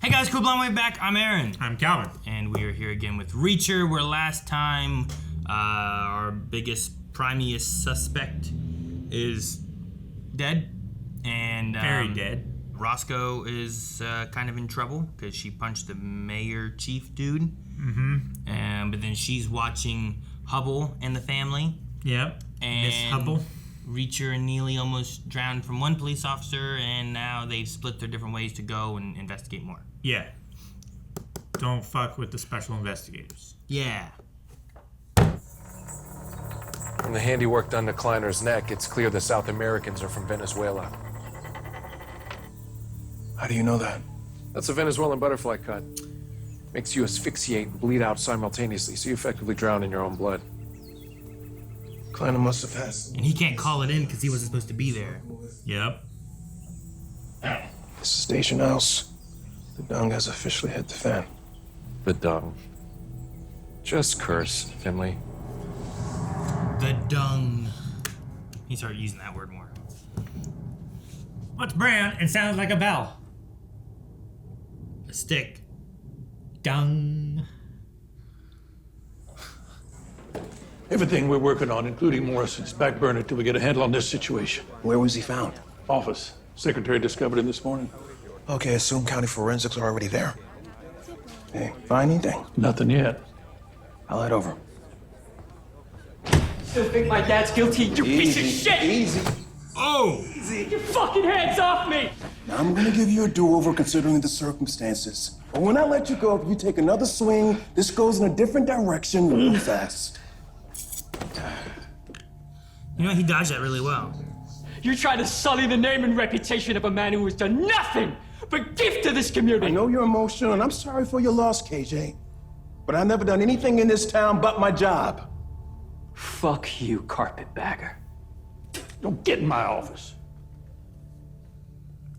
Hey guys, cool blonde way back. I'm Aaron. I'm Calvin. And we are here again with Reacher, where last time our biggest, primiest suspect is dead. And Very dead. Roscoe is kind of in trouble because she punched the mayor chief dude. Mm-hmm. But then she's watching Hubble and the family. Yep. And Miss Hubble. Reacher and Neely almost drowned from one police officer, and now they've split their different ways to go and investigate more. Yeah. Don't fuck with the special investigators. Yeah. From the handiwork done to Kleiner's neck, it's clear the South Americans are from Venezuela. How do you know that? That's a Venezuelan butterfly cut. Makes you asphyxiate and bleed out simultaneously, so you effectively drown in your own blood. Kleiner must have had. And he can't call it in because he wasn't supposed to be there. Yep. This is Station House. The dung has officially hit the fan. The dung. Just curse, Finlay. The dung. He started using that word more. What's brown and sounds like a bell? A stick. Dung. Everything we're working on, including Morrison's, backburner till we get a handle on this situation. Where was he found? Office. Secretary discovered him this morning. Okay, assume county forensics are already there. Hey, find anything? Nothing yet. I'll head over. Still think my dad's guilty, you piece of shit! Easy. Oh! Get your fucking hands off me! Now I'm gonna give you a do-over considering the circumstances. But when I let you go, if you take another swing, this goes in a different direction really fast. You know, he dodged that really well. You're trying to sully the name and reputation of a man who has done nothing but give to this community. I know you're emotional, and I'm sorry for your loss, KJ. But I've never done anything in this town but my job. Fuck you, carpetbagger. Don't get in my office.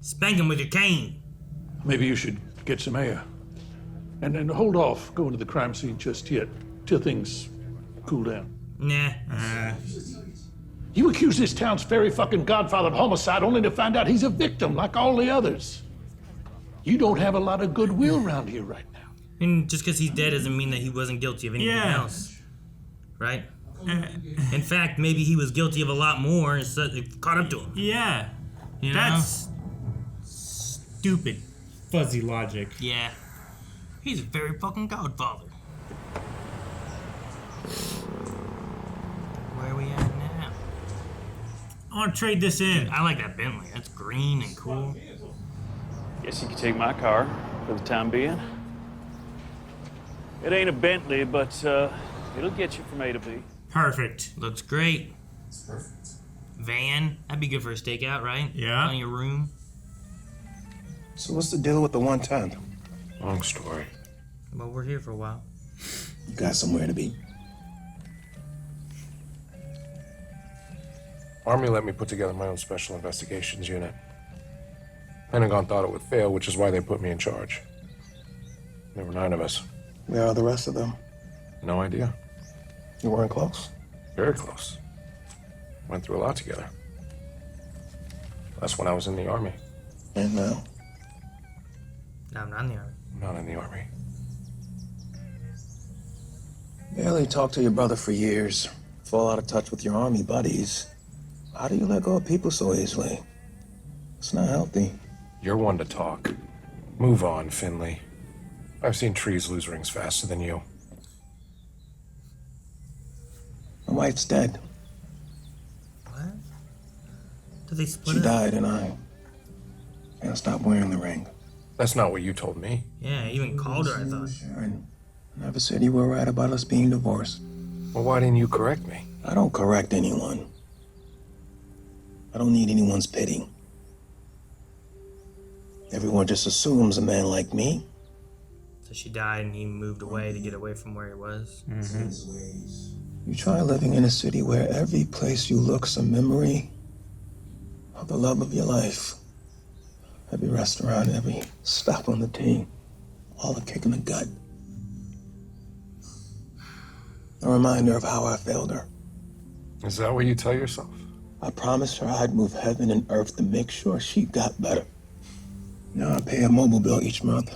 Spank him with your cane. Maybe you should get some air. And then hold off going to the crime scene just yet, till things cool down. Nah. You accuse this town's very fucking godfather of homicide only to find out he's a victim like all the others. You don't have a lot of goodwill around here right now. And just because he's dead doesn't mean that he wasn't guilty of anything else. Right? In fact, maybe he was guilty of a lot more and so it caught up to him. Yeah. You know? That's stupid, fuzzy logic. Yeah. He's a very fucking godfather. Where are we at now? I want to trade this in. I like that Bentley. That's green and cool. Guess you could take my car for the time being. It ain't a Bentley, but it'll get you from A to B. Perfect. Looks great. Van. That'd be good for a stakeout, right? Yeah. On your room. So what's the deal with the 110? Long story. Well, we're here for a while. You got somewhere to be. Army let me put together my own special investigations unit. Pentagon thought it would fail, which is why they put me in charge. There were 9 of us. Where are the rest of them? No idea. You weren't close? Very close. Went through a lot together. That's when I was in the Army. And now? No, I'm not in the army. I'm not in the Army. Barely talked to your brother for years. Fall out of touch with your Army buddies. How do you let go of people so easily? It's not healthy. You're one to talk. Move on, Finlay. I've seen trees lose rings faster than you. My wife's dead. What? Did they split She up? died, and I can't stop wearing the ring. That's not what you told me. Yeah, even called her, I thought. Sharon never said you were right about us being divorced. Well, why didn't you correct me? I don't correct anyone. I don't need anyone's pity. Everyone just assumes a man like me. So she died and he moved away to get away from where he was. You try living in a city where every place you look's a memory of the love of your life. Every restaurant, every stop on the T, all a kick in the gut. A reminder of how I failed her. Is that what you tell yourself? I promised her I'd move heaven and earth to make sure she got better. Now I pay a mobile bill each month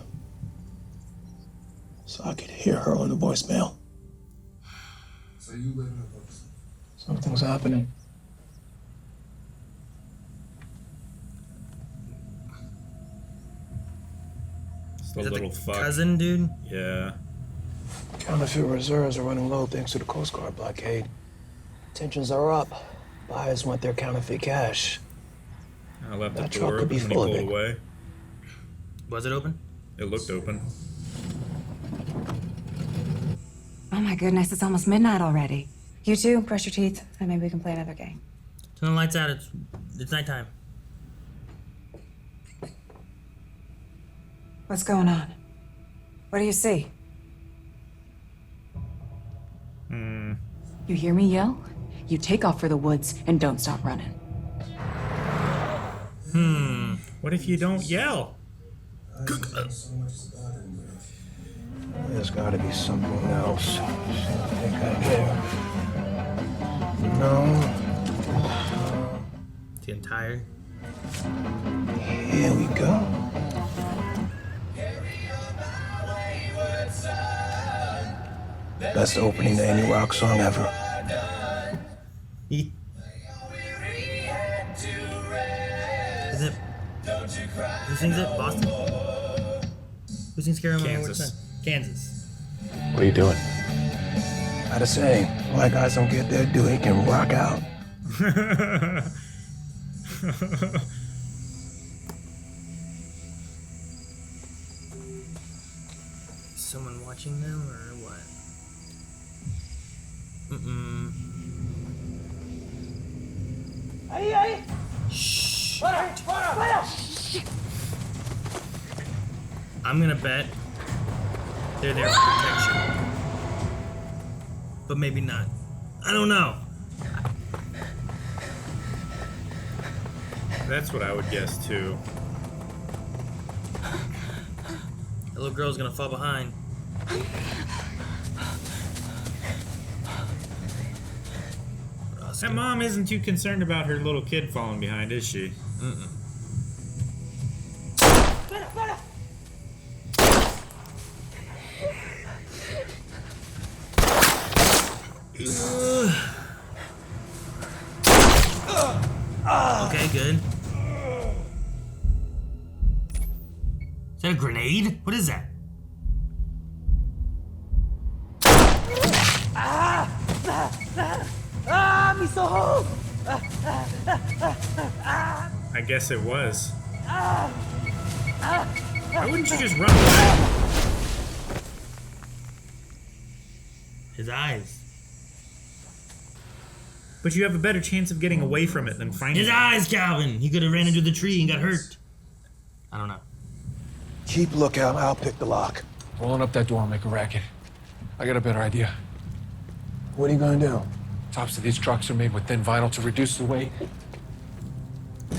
so I could hear her on the voicemail. So you live in a bookstore? Something's happening. It's Is the that little the fuck. cousin, dude? Yeah. Counterfeit reserves are running low thanks to the Coast Guard blockade. Tensions are up. Buyers want their counterfeit cash. I left the That truck door could open be when he full of pulled it. away. Was it open? It looked open. Oh my goodness, it's almost midnight already. You two, brush your teeth, and maybe we can play another game. Turn the lights out. It's nighttime. What's going on? What do you see? You hear me yell? You take off for the woods and don't stop running. What if you don't yell? There's gotta be something else. I think I hear. No. Getting tired. Here we go. Best opening to any rock song ever. Is it? Who sings it? Boston? Who sings Carry On My Wayward Son? Kansas. What are you doing? Gotta say, white guys don't get their due. He can rock out. Is someone watching them or what? Shh. I'm gonna bet they're there for protection. But maybe not. I don't know. That's what I would guess too. The little girl's gonna fall behind. That mom isn't too concerned about her little kid falling behind, is she? Okay, good. Is that a grenade? What is that? I guess it was. Why wouldn't you just run away? His eyes. But you have a better chance of getting away from it than finding His it. eyes, Calvin! He could have ran into the tree and got hurt. I don't know. Keep lookout. I'll pick the lock. Rolling up that door and make a racket. I got a better idea. What are you gonna do? Tops of these trucks are made with thin vinyl to reduce the weight.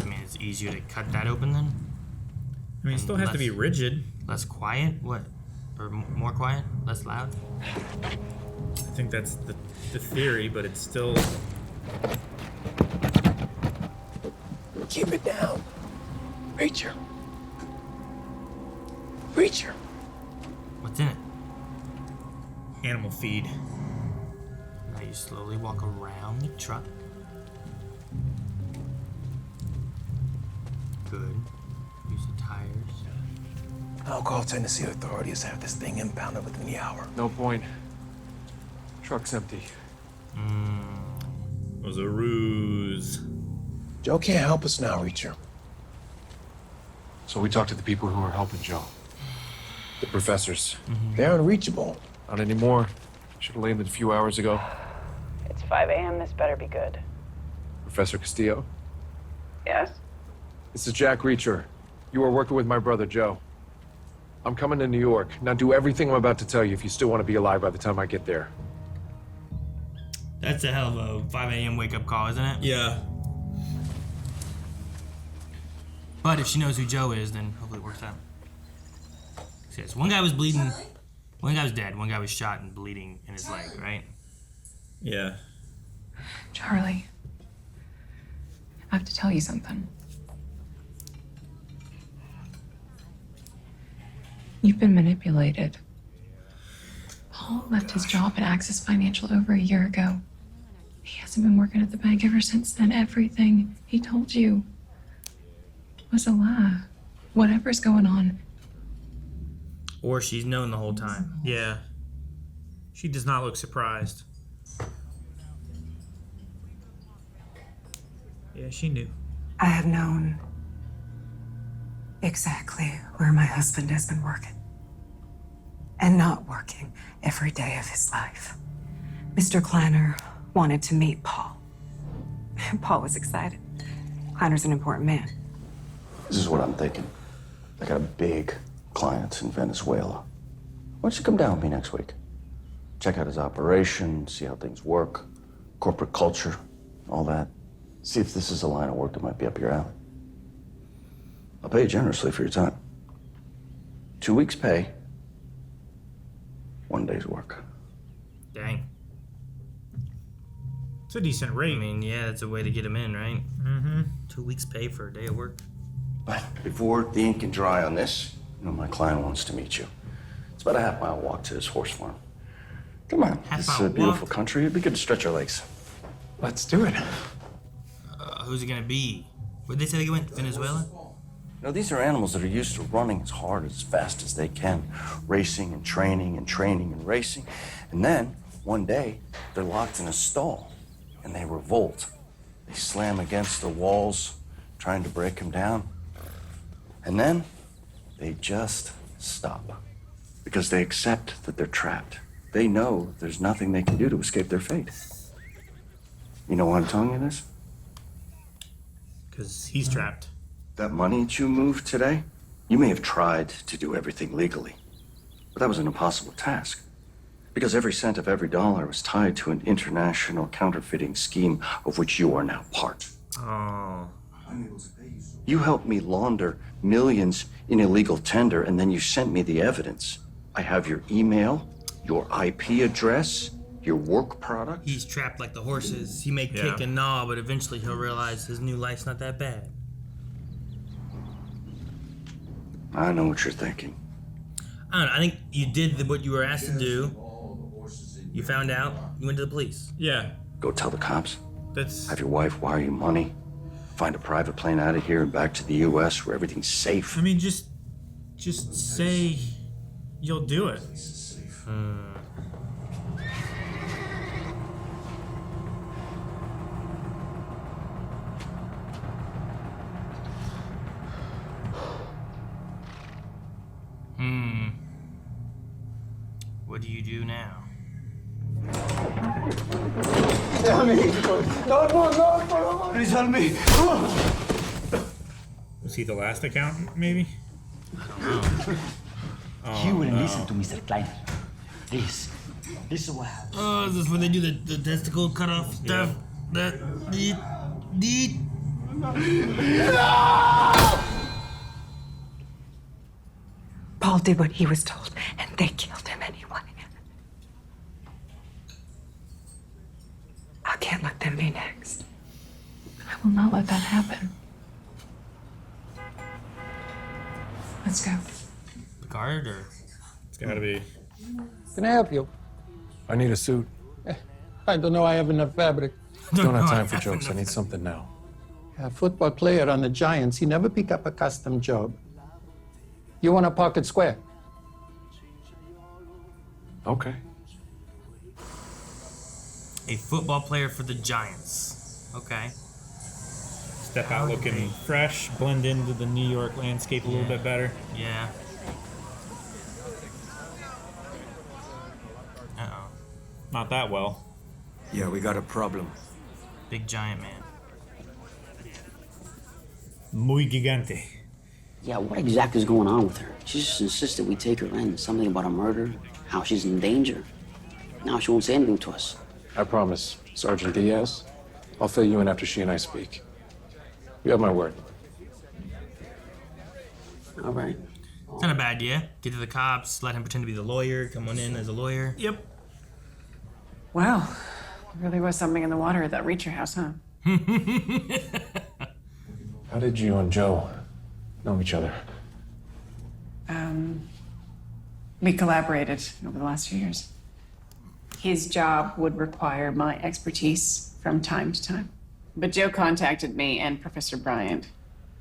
I mean, it's easier to cut that open then? I mean, it still has to be rigid. Less quiet? What? Or more quiet? Less loud? I think that's the theory, but it's still... Keep it down. Reacher. Reacher. What's in it? animal feed. Now you slowly walk around the truck. Good. Use the tires. I'll call Tennessee authorities, have this thing impounded within the hour. No point. Truck's empty. It was a ruse. Joe can't help us now, Reacher. So we talked to the people who were helping Joe. The professors. They're unreachable. Not anymore. Should have landed a few hours ago. It's 5 a.m. This better be good. Professor Castillo? Yes? This is Jack Reacher. You are working with my brother, Joe. I'm coming to New York. Now do everything I'm about to tell you if you still want to be alive by the time I get there. That's a hell of a 5 a.m. wake-up call, isn't it? Yeah. But if she knows who Joe is, then hopefully it works out. Yes, one guy was bleeding. One guy was dead. One guy was shot and bleeding in his leg, right? Yeah. Charlie, I have to tell you something. You've been manipulated. Paul left his job at Access Financial over a year ago. He hasn't been working at the bank ever since then. Everything he told you was a lie. Whatever's going on. Or she's known the whole time. Yeah. She does not look surprised. Yeah, she knew. I have known exactly where my husband has been working. And not working every day of his life. Mr. Kleiner wanted to meet Paul. Paul was excited. Kleiner's an important man. This is what I'm thinking. I got a big client in Venezuela. Why don't you come down with me next week? Check out his operation, see how things work, corporate culture, all that. See if this is a line of work that might be up your alley. I'll pay you generously for your time. 2 weeks' pay, 1 day's work. Dang. It's a decent rate. I mean, yeah, it's a way to get him in, right? Mm-hmm. 2 weeks pay for a day of work. But before the ink can dry on this, my client wants to meet you. It's about a half-mile walk to his horse farm. Come on, this is a beautiful country. It'd be good to stretch our legs. Let's do it. Who's it gonna be? Where'd they say they went? Venezuela? No, these are animals that are used to running as hard, as fast as they can, racing and training and training and racing. And then, one day, they're locked in a stall, and they revolt. They slam against the walls, trying to break them down. And then, they just stop. Because they accept that they're trapped. They know there's nothing they can do to escape their fate. You know why I'm telling you this? Because he's trapped. That money that you moved today, you may have tried to do everything legally, but that was an impossible task. Because every cent of every dollar was tied to an international counterfeiting scheme of which you are now part. Oh. You helped me launder millions in illegal tender, and then you sent me the evidence. I have your email, your IP address, your work product. He's trapped like the horses. He may kick and gnaw, but eventually he'll realize his new life's not that bad. I know what you're thinking. I don't know. I think you did what you were asked to do. You found out. You went to the police. Yeah. Go tell the cops. That's... Have your wife wire you money. Find a private plane out of here and back to the U.S. where everything's safe. I mean, just say you'll do it. What do you do now? Help me! No! Please help me! Was he the last accountant, maybe? You wouldn't listen to Mr. Kleiner. This is what happens. Oh, is this when they do the testicle cut off stuff? Yeah. Paul did what he was told, and they killed him anyway. I can't let them be next. I will not let that happen. Let's go. Picard, or? It's gotta be. Can I help you? I need a suit. I don't know I have enough fabric. Don't have time for jokes. I need something now. A football player on the Giants, he never pick up a custom job. You want a pocket square? Okay. A football player for the Giants. Okay. Step out looking fresh, blend into the New York landscape a little bit better. Yeah. Uh-oh. Not that well. Yeah, we got a problem. Big giant man. Muy gigante. Yeah, what exactly is going on with her? She just insisted we take her in. Something about a murder, how she's in danger. Now she won't say anything to us. I promise, Sergeant Diaz. I'll fill you in after she and I speak. You have my word. All right. It's not a bad idea. Get to the cops, let him pretend to be the lawyer, come on in as a lawyer. Yep. Wow. There really was something in the water at that Reacher house, huh? How did you and Joe know each other? We collaborated over the last few years. His job would require my expertise from time to time. But Joe contacted me and Professor Bryant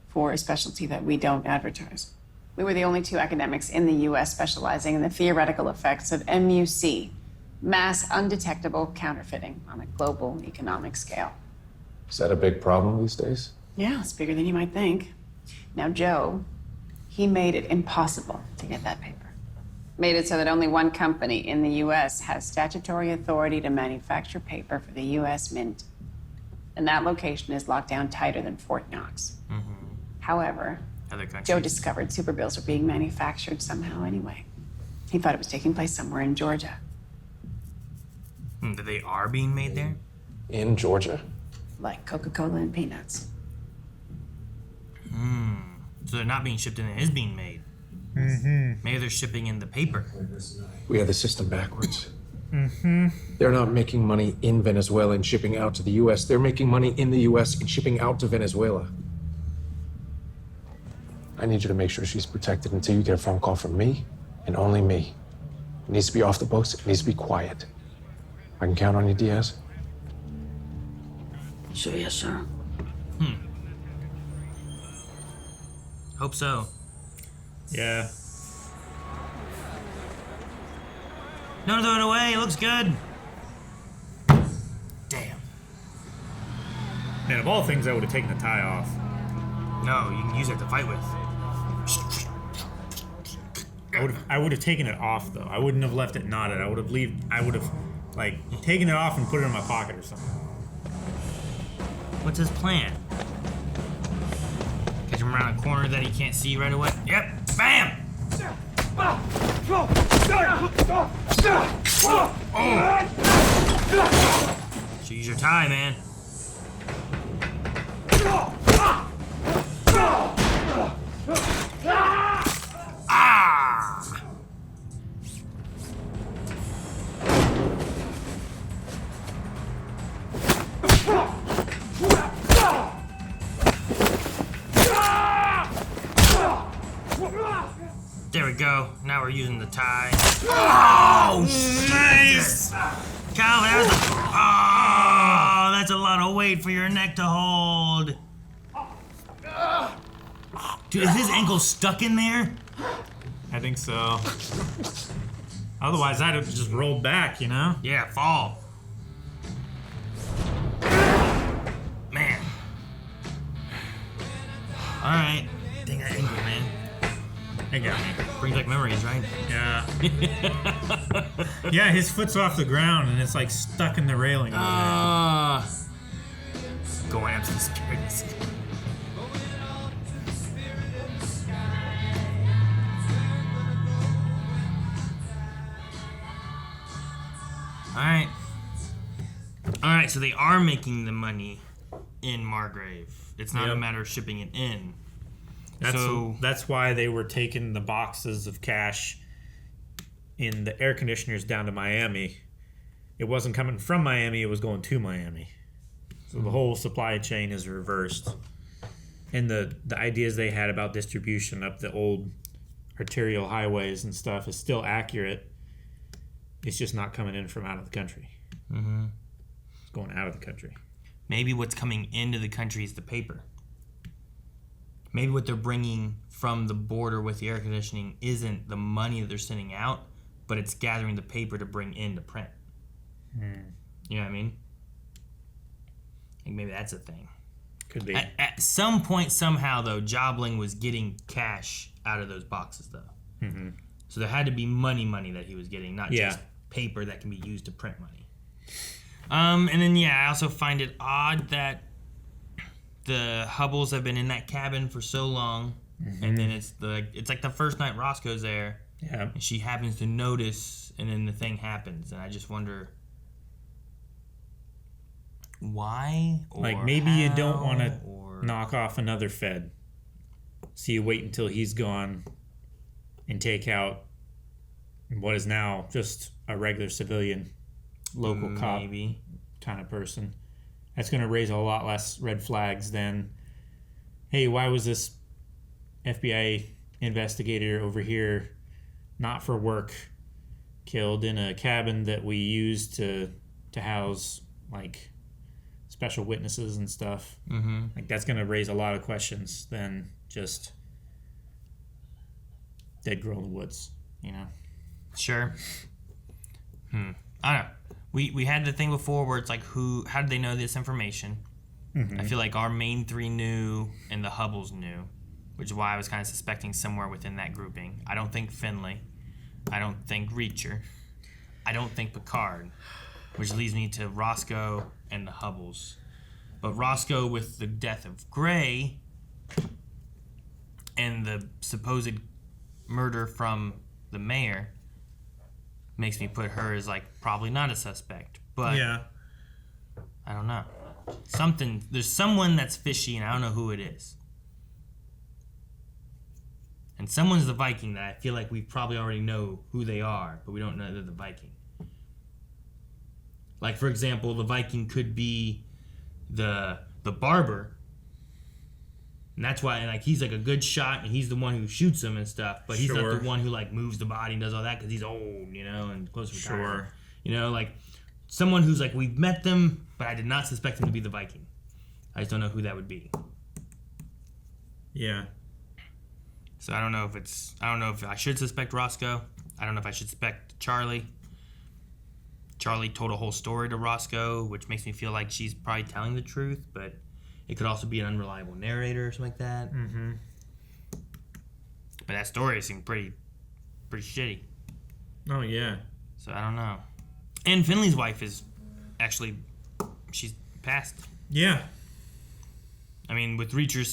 for a specialty that we don't advertise. We were the only two academics in the U.S. specializing in the theoretical effects of MUC, mass undetectable counterfeiting, on a global economic scale. Is that a big problem these days? Yeah, it's bigger than you might think. Now, Joe, he made it impossible to get that paper. Made it so that only one company in the U.S. has statutory authority to manufacture paper for the U.S. Mint. And that location is locked down tighter than Fort Knox. However, Joe discovered superbills were being manufactured somehow anyway. He thought it was taking place somewhere in Georgia. That they are being made there? In Georgia? Like Coca-Cola and peanuts. So they're not being shipped in, it is being made. Maybe they're shipping in the paper. We have the system backwards. They're not making money in Venezuela and shipping out to the U.S. They're making money in the U.S. and shipping out to Venezuela. I need you to make sure she's protected until you get a phone call from me and only me. It needs to be off the books. It needs to be quiet. I can count on you, Diaz? So, yes, sir. Hope so. Yeah. Don't throw it away. It looks good. Damn. Man, of all things, I would have taken the tie off. No, you can use it to fight with. I would have taken it off though. I wouldn't have left it knotted. I would have like taken it off and put it in my pocket or something. What's his plan? Catch him around a corner that he can't see right away. Yep. Bam! So use your tie, man. Ah! There we go. Now we're using the tie. Oh, nice! Calvin, that's a lot of weight for your neck to hold. Dude, is his ankle stuck in there? I think so. Otherwise, I'd have just rolled back, you know? Yeah, fall. Man. Alright. Dang, that ankle, man. They got me. Brings back memories, right? Yeah. Yeah, his foot's off the ground and it's like stuck in the railing over there. Going after the spirits. Alright, so they are making the money in Margrave. It's not a matter of shipping it in. That's why they were taking the boxes of cash in the air conditioners down to Miami. It wasn't coming from Miami, it was going to Miami. So the whole supply chain is reversed. And the ideas they had about distribution up the old arterial highways and stuff is still accurate. It's just not coming in from out of the country. It's going out of the country. Maybe what's coming into the country is the paper. Maybe what they're bringing from the border with the air conditioning isn't the money that they're sending out, but it's gathering the paper to bring in to print. You know what I mean? I think maybe that's a thing. Could be. At some point, somehow, though, Jobling was getting cash out of those boxes, though. So there had to be money that he was getting, not just paper that can be used to print money. And then, I also find it odd that the Hubbles have been in that cabin for so long, and then it's like the first night Roscoe's there, and she happens to notice, and then the thing happens, and I just wonder why, or like maybe how, you don't want to knock off another Fed, so you wait until he's gone and take out what is now just a regular civilian local cop kind of person. That's going to raise a lot less red flags than, hey, why was this FBI investigator over here not for work killed in a cabin that we used to house like special witnesses and stuff. Mm-hmm. Like that's gonna raise a lot of questions than just dead girl in the woods, you know. Sure. I don't know. We had the thing before where it's like how did they know this information? Mm-hmm. I feel like our main three knew and the Hubbles knew, which is why I was kind of suspecting somewhere within that grouping. I don't think Finlay. I don't think Reacher. I don't think Picard, which leads me to Roscoe and the Hubbles. But Roscoe, with the death of Gray and the supposed murder from the mayor, makes me put her as like probably not a suspect. But yeah, I don't know. There's someone that's fishy, and I don't know who it is. And someone's the Viking that I feel like we probably already know who they are, but we don't know they're the Viking. Like, for example, the Viking could be the barber. And that's why, like, he's like a good shot, and he's the one who shoots him and stuff. But he's not the one who like moves the body and does all that because he's old, you know, and close to retirement. Sure. You know, like someone who's like we've met them, but I did not suspect him to be the Viking. I just don't know who that would be. Yeah. So I don't know if I should suspect Roscoe. I don't know if I should suspect Charlie. Charlie told a whole story to Roscoe, which makes me feel like she's probably telling the truth, but it could also be an unreliable narrator or something like that. Mm-hmm. But that story seemed pretty shitty. Oh, yeah. So I don't know. And Finley's wife is actually, she's passed. Yeah. I mean, with Reacher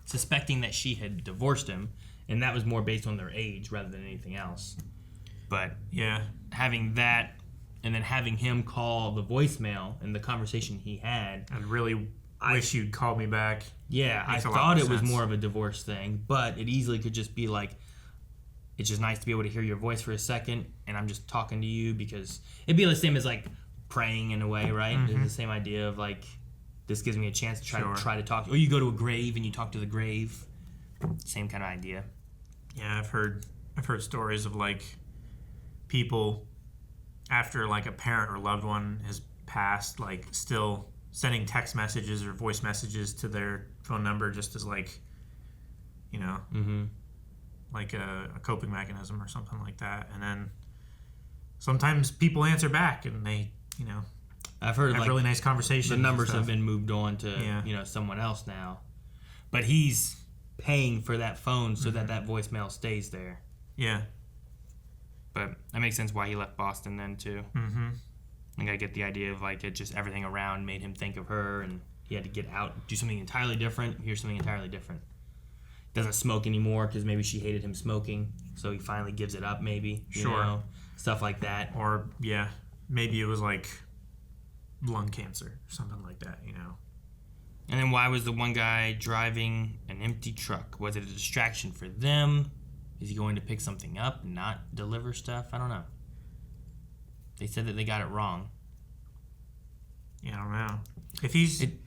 suspecting that she had divorced him, and that was more based on their age rather than anything else. But yeah, having that, and then having him call the voicemail and the conversation he had. I really wish you'd call me back. Yeah, I thought it was more of a divorce thing, but it easily could just be like, it's just nice to be able to hear your voice for a second, and I'm just talking to you because it'd be the same as like praying in a way, right? Mm-hmm. It's the same idea of like, this gives me a chance to try to talk. Or you go to a grave and you talk to the grave. Same kind of idea. Yeah, I've heard stories of like people after like a parent or loved one has passed, like still sending text messages or voice messages to their phone number just as like, you know, like a coping mechanism or something like that. And then sometimes people answer back and they, you know, I've heard have like really nice conversations. The numbers have been moved on to you know someone else now, but he's paying for that phone so that voicemail stays there. Yeah, but that makes sense why he left Boston then too. Mm-hmm. Like I get the idea of like it just everything around made him think of her, and he had to get out, do something entirely different. Here's something entirely different. Doesn't smoke anymore because maybe she hated him smoking, so he finally gives it up. Maybe you know, stuff like that. Or yeah, maybe it was like lung cancer or something like that, you know. And then why was the one guy driving an empty truck? Was it a distraction for them? Is he going to pick something up and not deliver stuff? I don't know. They said that they got it wrong. Yeah, I don't know. If he's... did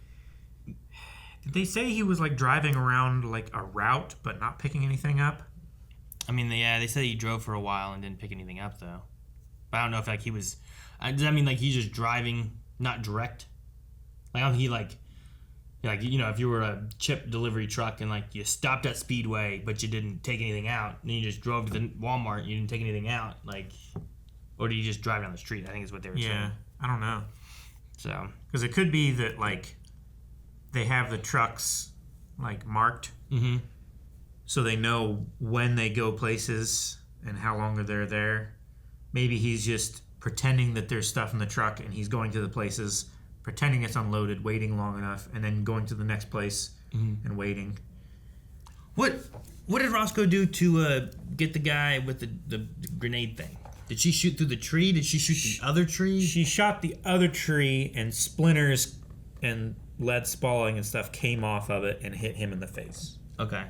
they say he was like driving around like a route but not picking anything up? I mean, they said he drove for a while and didn't pick anything up though. But I don't know if like he was... does that mean like he's just driving... not direct? Like he like you know, if you were a chip delivery truck and like you stopped at Speedway but you didn't take anything out, and you just drove to the Walmart and you didn't take anything out, like, or do you just drive down the street? I think is what they were saying. Yeah, I don't know. So because it could be that like they have the trucks like marked, so they know when they go places and how long they're there. Maybe he's just pretending that there's stuff in the truck and he's going to the places, pretending it's unloaded, waiting long enough, and then going to the next place and waiting. What did Roscoe do to get the guy with the grenade thing? Did she shoot through the tree? Did she shoot the other tree? She shot the other tree, and splinters and lead spalling and stuff came off of it and hit him in the face. Okay.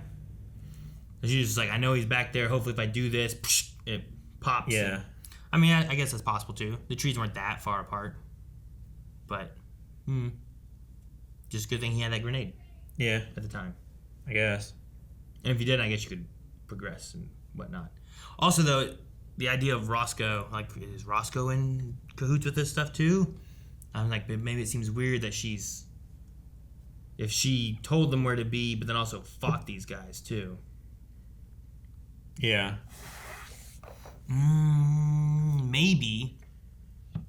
She was just like, I know he's back there. Hopefully if I do this, it pops. Yeah. I mean, I guess that's possible too. The trees weren't that far apart. But, just a good thing he had that grenade. Yeah. At the time. I guess. And if you didn't, I guess you could progress and whatnot. Also, though, the idea of Roscoe, like, is Roscoe in cahoots with this stuff too? I'm like, maybe it seems weird that if she told them where to be, but then also fought these guys too. Yeah. Maybe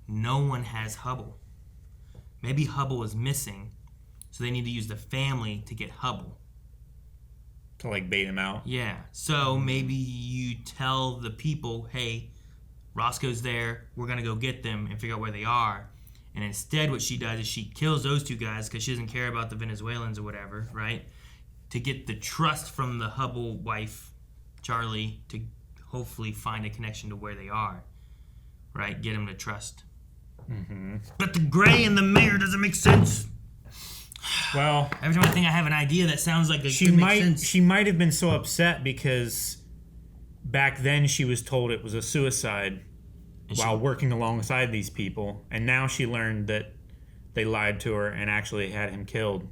no one has Hubble. Maybe Hubble is missing, so they need to use the family to get Hubble. To like bait him out. Yeah. So maybe you tell the people, hey, Roscoe's there. We're going to go get them and figure out where they are. And instead what she does is she kills those two guys because she doesn't care about the Venezuelans or whatever, right? To get the trust from the Hubble wife, Charlie, to hopefully find a connection to where they are, right? Get him to trust. Mm-hmm. But the gray and the mayor doesn't make sense. Well, every time I think I have an idea that sounds like it could make sense. She might have been so upset because back then she was told it was a suicide while working alongside these people, and now she learned that they lied to her and actually had him killed.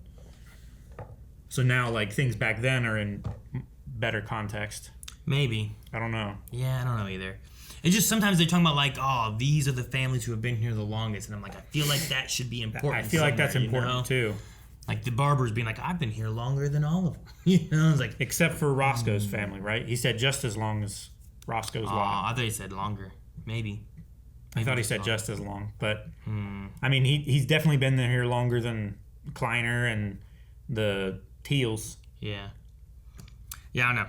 So now, like, things back then are in better context. Maybe. I don't know. Yeah, I don't know either. It's just sometimes they're talking about, like, oh, these are the families who have been here the longest. And I'm like, I feel like that should be important. I feel like that's important, too. Like the Barber's being like, I've been here longer than all of them. You know, it's like, except for Roscoe's family, right? He said just as long as Roscoe's long. I thought he said longer. Maybe. I thought he said just as long. But, I mean, he's definitely been here longer than Kleiner and the Teals. Yeah. Yeah, I don't know.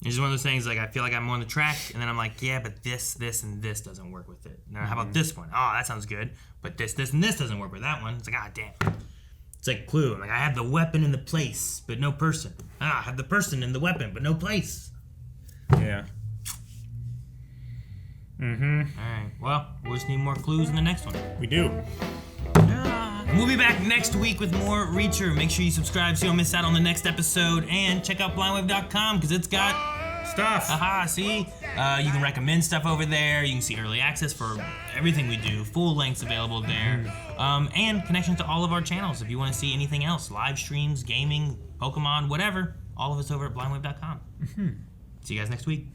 It's just one of those things, like, I feel like I'm on the track, and then I'm like, yeah, but this, and this doesn't work with it. Now, how about this one? Oh, that sounds good. But this, and this doesn't work with that one. It's like, ah, damn. It's like Clue. Like, I have the weapon in the place, but no person. I have the person in the weapon, but no place. Yeah. Mm-hmm. All right. Well, we'll just need more clues in the next one. We do. We'll be back next week with more Reacher. Make sure you subscribe so you don't miss out on the next episode. And check out blindwave.com because it's got stuff. Aha, see? You can recommend stuff over there. You can see early access for everything we do. Full lengths available there. And connections to all of our channels if you want to see anything else. Live streams, gaming, Pokemon, whatever. All of us over at blindwave.com. See you guys next week.